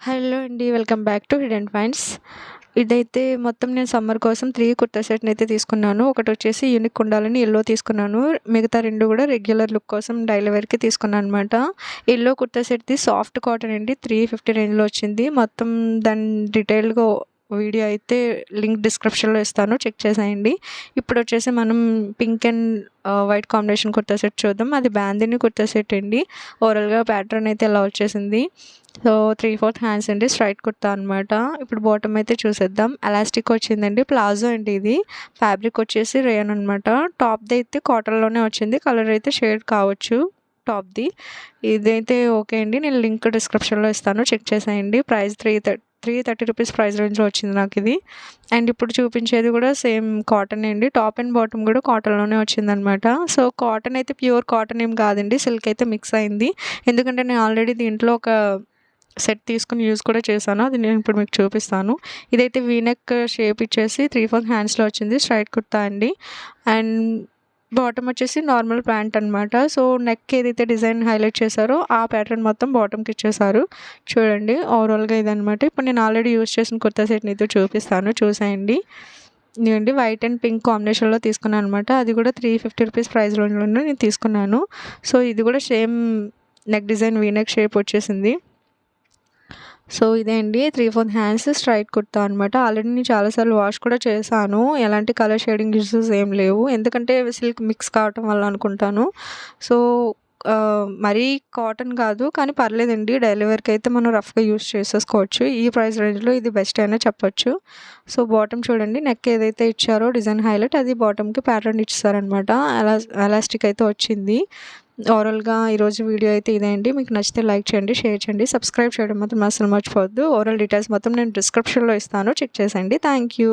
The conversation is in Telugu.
హలో అండి. Welcome back to hidden finds. ఇదైతే మొత్తం నేను సమ్మర్ కోసం 3 కుర్తా సెట్‌నైతే తీసుకున్నాను. ఒకటొచ్చేసి యూనిక్ ఉండాలని యెల్లో తీసుకున్నాను. మిగతా 2 కూడా రెగ్యులర్ లుక్ కోసం డైలీ వేర్‌కి తీసుకున్నాననమాట. యెల్లో కుర్తా సెట్‌ది సాఫ్ట్ కాటన్ అండి. 350 రేంజ్‌లో వచ్చింది. మొత్తం దాని డీటెయిల్‌గా వీడియో అయితే లింక్ డిస్క్రిప్షన్‌లో ఇస్తాను. చెక్ చేసేయండి. ఇప్పుడొచ్చేసి మనం pink and white combination kurta set చూద్దాం. అది బాందిని కుర్తా సెట్ అండి. ఓవరాల్‌గా ప్యాటర్న్ అయితే ఇలా వచ్చేసింది. సో 3/4 హ్యాండ్స్ అండి. స్ట్రైట్ కుర్తా అనమాట. ఇప్పుడు బాటమ్ అయితే చూసేద్దాం. ఎలాస్టిక్ వచ్చిందండి. ప్లాజో అండి ఇది. ఫ్యాబ్రిక్ వచ్చేసి రేయాన్ అనమాట. టాప్‌ది అయితే కాటన్‌లోనే వచ్చింది. కలర్ అయితే షేడ్ కావచ్చు టాప్‌ది. ఇదైతే ఓకే అండి. నేను లింక్ డిస్క్రిప్షన్‌లో ఇస్తాను. చెక్ చేసేయండి. ప్రైస్ 330 రూపీస్ ప్రైస్ రేంజ్‌లో వచ్చింది నాకిది. అండ్ ఇప్పుడు చూపించేది కూడా సేమ్ కాటనే అండి. టాప్ అండ్ బాటమ్ కూడా కాటన్‌లోనే వచ్చిందనమాట. సో కాటన్ అయితే ప్యూర్ కాటన్ ఏం కాదండి. సిల్క్ అయితే మిక్స్ అయింది. ఎందుకంటే నేను ఆల్రెడీ దీంట్లో ఒక సెట్ తీసుకొని యూజ్ కూడా చేశాను. అది నేను ఇప్పుడు మీకు చూపిస్తాను. ఇదైతే వీ నెక్ షేప్ ఇచ్చేసి 3/4 హ్యాండ్స్‌లో వచ్చింది. స్ట్రైట్ కుర్తా అండి. అండ్ బాటమ్ వచ్చేసి నార్మల్ ప్యాంట్ అనమాట. సో నెక్ ఏదైతే డిజైన్ హైలైట్ చేశారో ఆ ప్యాటర్న్ మొత్తం బాటమ్‌కి ఇచ్చేశారు. చూడండి ఓవరాల్‌గా ఇదనమాట. ఇప్పుడు నేను ఆల్రెడీ యూజ్ చేసిన కుర్తా సెట్‌ని అయితే చూపిస్తాను. చూసేయండి. ఇదిగోండి వైట్ అండ్ పింక్ కాంబినేషన్‌లో తీసుకున్నాను అనమాట. అది కూడా 350 రూపీస్ ప్రైస్ రేంజ్‌లోనే నేను తీసుకున్నాను. సో ఇది కూడా same neck design V neck shape వచ్చేసింది. సో ఇదే అండి 3/4 హ్యాండ్స్ స్ట్రైట్ కుర్తా అనమాట. ఆల్రెడీ నేను చాలా సార్లు వాష్ కూడా చేశాను. ఎలాంటి కలర్ షేడింగ్ ఇష్యూస్ ఏం లేవు. ఎందుకంటే సిల్క్ మిక్స్ కావటం వల్ల అనుకుంటాను. సో మరీ కాటన్ కాదు కానీ పర్లేదండి. డైలీ వేర్‌కి అయితే మనం రఫ్‌గా యూజ్ చేసేసుకోవచ్చు. ఈ ప్రైస్ రేంజ్‌లో ఇది బెస్ట్ అనే చెప్పొచ్చు. సో బాటమ్ చూడండి నెక్ ఏదైతే ఇచ్చారో డిజైన్ హైలైట్ అది బాటమ్‌కి ప్యాటర్న్ ఇచ్చేసారనమాట. ఎలాస్టిక్ అయితే వచ్చింది. ఓవరాల్‌గా ఈరోజు వీడియో అయితే ఇదే అండి. మీకు నచ్చితే లైక్ చేయండి, షేర్ చేయండి, సబ్స్క్రైబ్ చేయడం మాత్రం అస్సలు మర్చిపోవద్దు. ఓవరాల్ డీటెయిల్స్ మొత్తం నేను డిస్క్రిప్షన్‌లో ఇస్తాను. చెక్ చేసేయండి. Thank you.